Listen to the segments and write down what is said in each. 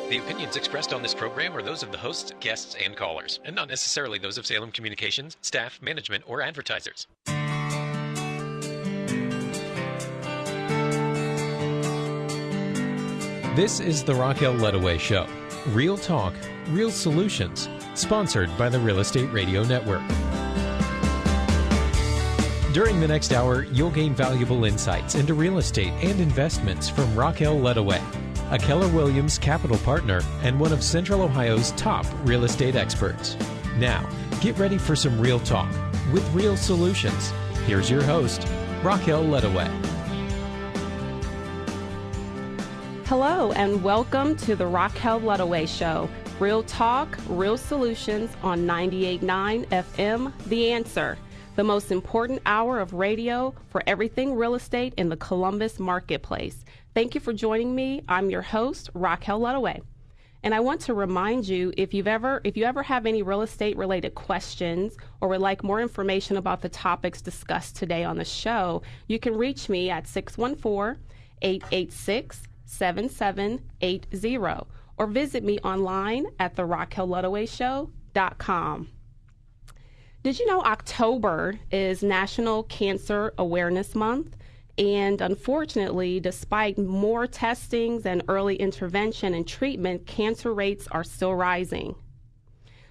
The opinions expressed on this program are those of the hosts, guests, and callers, and not necessarily those of Salem Communications, staff, management, or advertisers. This is the Racquel Ludaway Show. Real talk, real solutions. Sponsored by the Real Estate Radio Network. During the next hour, you'll gain valuable insights into real estate and investments from Racquel Ludaway, a Keller Williams Capital Partner and one of Central Ohio's top real estate experts. Now, get ready for some real talk with real solutions. Here's your host, Racquel Ludaway. Hello, and welcome to the Racquel Ludaway Show. Real talk, real solutions on 98.9 FM, The Answer. The most important hour of radio for everything real estate in the Columbus marketplace. Thank you for joining me. I'm your host, Racquel Ludaway. And I want to remind you, if you ever have any real estate related questions or would like more information about the topics discussed today on the show, you can reach me at 614-886-7780 or visit me online at theracquelludawayshow.com. Did you know October is National Cancer Awareness Month? And unfortunately, despite more testings and early intervention and treatment, cancer rates are still rising.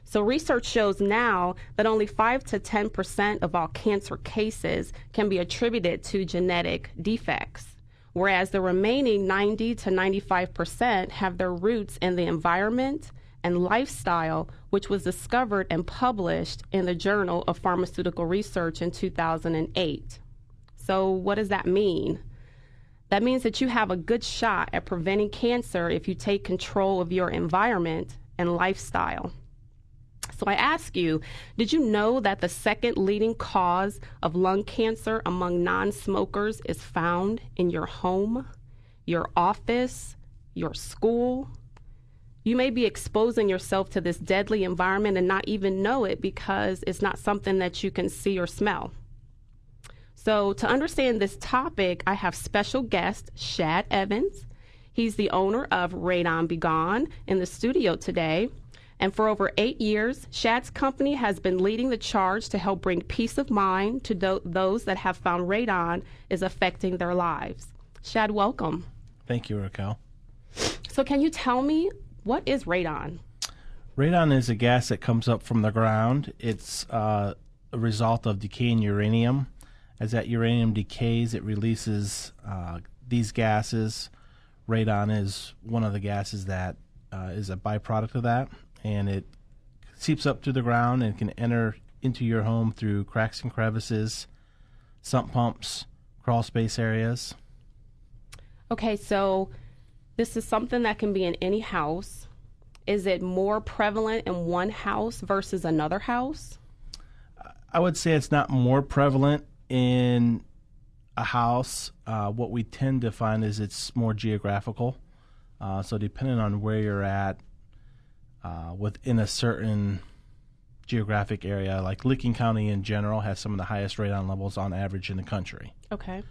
So research shows now that only 5 to 10% of all cancer cases can be attributed to genetic defects, whereas the remaining 90 to 95% have their roots in the environment and lifestyle, which was discovered and published in the Journal of Pharmaceutical Research in 2008. So what does that mean? That means that you have a good shot at preventing cancer if you take control of your environment and lifestyle. So I ask you, did you know that the second leading cause of lung cancer among non-smokers is found in your home, your office, your school? You may be exposing yourself to this deadly environment and not even know it because it's not something that you can see or smell. So to understand this topic, I have special guest Shad Evans. He's the owner of Radon Be Gone in the studio today. And for over 8 years, Shad's company has been leading the charge to help bring peace of mind to those that have found radon is affecting their lives. Shad, welcome. Thank you, Racquel. So can you tell me, what is radon? Radon is a gas that comes up from the ground. It's a result of decaying uranium. As that uranium decays, it releases these gases. Radon is one of the gases that is a byproduct of that, and it seeps up through the ground and can enter into your home through cracks and crevices, sump pumps, crawl space areas. Okay, so this is something that can be in any house. Is it more prevalent in one house versus another house? I would say it's not more prevalent in a house. What we tend to find is it's more geographical. So depending on where you're at within a certain geographic area, like Licking County in general has some of the highest radon levels on average in the country. Okay.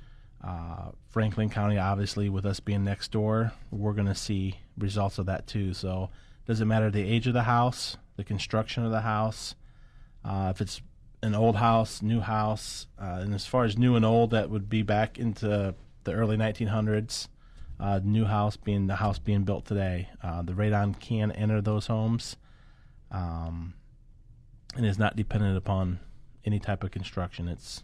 Franklin County, obviously, with us being next door, we're going to see results of that too. So doesn't matter the age of the house, the construction of the house, if it's an old house, new house, and as far as new and old, that would be back into the early 1900s. New house being the house being built today. The radon can enter those homes and is not dependent upon any type of construction. It's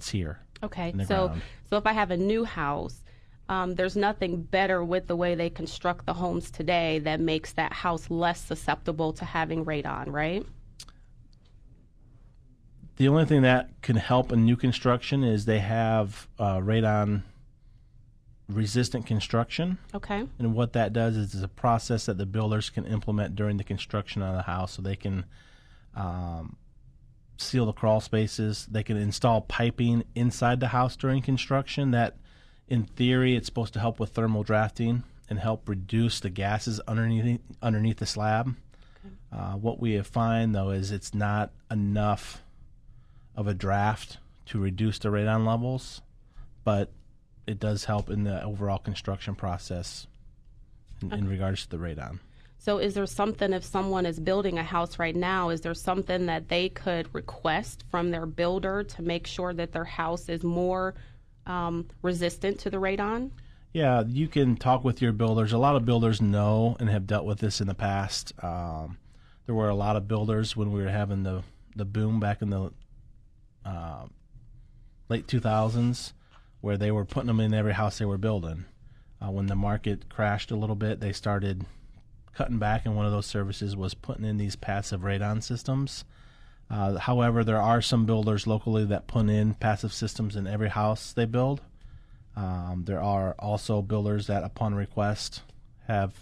here. Okay, so if I have a new house, there's nothing better with the way they construct the homes today that makes that house less susceptible to having radon, right? The only thing that can help in new construction is they have radon-resistant construction. Okay. And what that does is it's a process that the builders can implement during the construction of the house, so they can seal the crawl spaces. They can install piping inside the house during construction that, in theory, it's supposed to help with thermal drafting and help reduce the gases underneath the slab. Okay. What we have found, though, is it's not enough of a draft to reduce the radon levels, but it does help in the overall construction process in regards to the radon. So is there something, if someone is building a house right now, is there something that they could request from their builder to make sure that their house is more resistant to the radon? Yeah, you can talk with your builders. A lot of builders know and have dealt with this in the past. There were a lot of builders when we were having the boom back in the late 2000s where they were putting them in every house they were building. When the market crashed a little bit, they started cutting back, and one of those services was putting in these passive radon systems. However, there are some builders locally that put in passive systems in every house they build. There are also builders that, upon request, have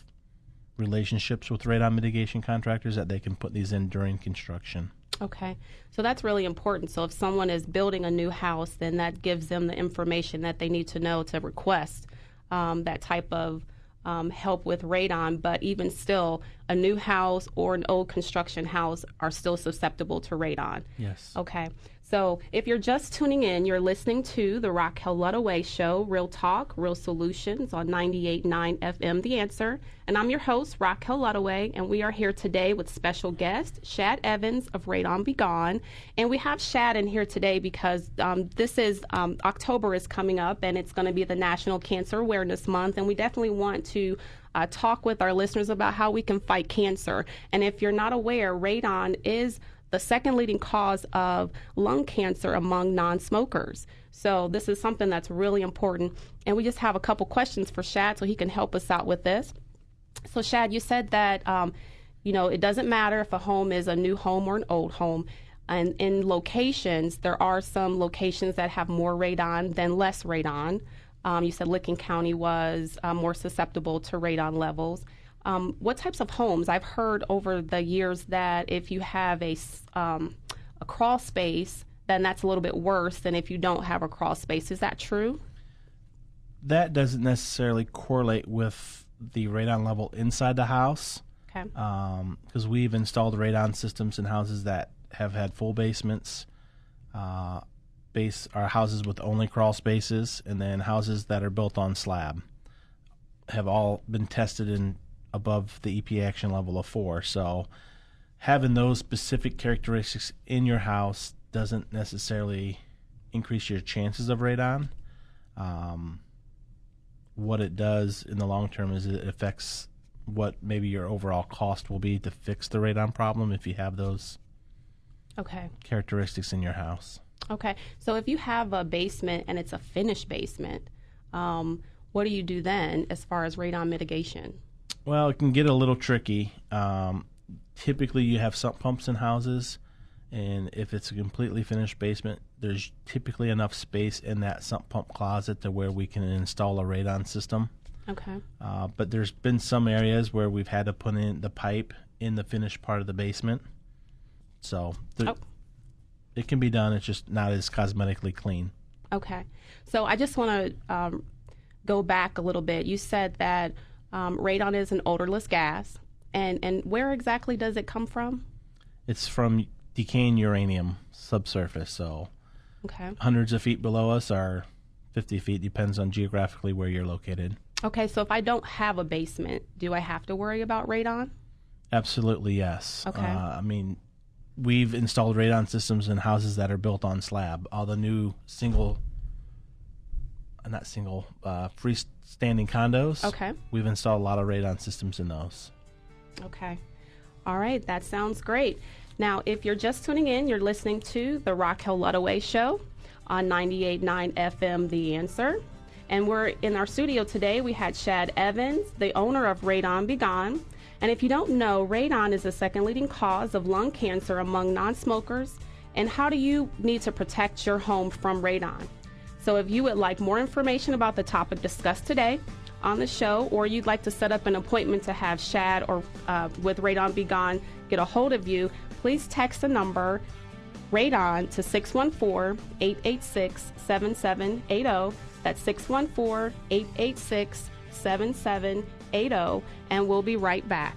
relationships with radon mitigation contractors that they can put these in during construction. Okay, so that's really important. So if someone is building a new house, then that gives them the information that they need to know to request that type of help with radon. But even still, a new house or an old construction house are still susceptible to radon. Yes. Okay. So if you're just tuning in, you're listening to the Racquel Ludaway Show, Real Talk, Real Solutions on 98.9 FM, The Answer. And I'm your host, Racquel Ludaway, and we are here today with special guest, Shad Evans of Radon Be Gone. And we have Shad in here today because this is, October is coming up, and it's going to be the National Cancer Awareness Month, and we definitely want to talk with our listeners about how we can fight cancer. And if you're not aware, radon is the second leading cause of lung cancer among non-smokers. So this is something that's really important. And we just have a couple questions for Shad so he can help us out with this. So Shad, you said that, it doesn't matter if a home is a new home or an old home. And in locations, there are some locations that have more radon than less radon. You said Licking County was more susceptible to radon levels. What types of homes? I've heard over the years that if you have a crawl space, then that's a little bit worse than if you don't have a crawl space. Is that true? That doesn't necessarily correlate with the radon level inside the house. Okay. Because we've installed radon systems in houses that have had full basements, our houses with only crawl spaces, and then houses that are built on slab have all been tested in above the EPA action level of 4. So having those specific characteristics in your house doesn't necessarily increase your chances of radon. What it does in the long term is it affects what maybe your overall cost will be to fix the radon problem if you have those characteristics in your house. Okay. So if you have a basement and it's a finished basement, what do you do then as far as radon mitigation? Well, it can get a little tricky. Typically, you have sump pumps in houses, and if it's a completely finished basement, there's typically enough space in that sump pump closet to where we can install a radon system. Okay. But there's been some areas where we've had to put in the pipe in the finished part of the basement. So it can be done. It's just not as cosmetically clean. Okay. So I just want to go back a little bit. You said that radon is an odorless gas, and where exactly does it come from? It's from decaying uranium subsurface, so hundreds of feet below us or 50 feet, depends on geographically where you're located. Okay, so if I don't have a basement, do I have to worry about radon? Absolutely, yes. Okay. We've installed radon systems in houses that are built on slab. All the new freestanding condos. Okay. We've installed a lot of radon systems in those. Okay. All right. That sounds great. Now, if you're just tuning in, you're listening to the Racquel Ludaway Show on 98.9 FM, The Answer. And we're in our studio today. We had Shad Evans, the owner of Radon Be Gone. And if you don't know, radon is the second leading cause of lung cancer among non-smokers. And how do you need to protect your home from radon? So if you would like more information about the topic discussed today on the show, or you'd like to set up an appointment to have Shad or with Radon Be Gone get a hold of you, please text the number Radon to 614-886-7780. That's 614-886-7780, and we'll be right back.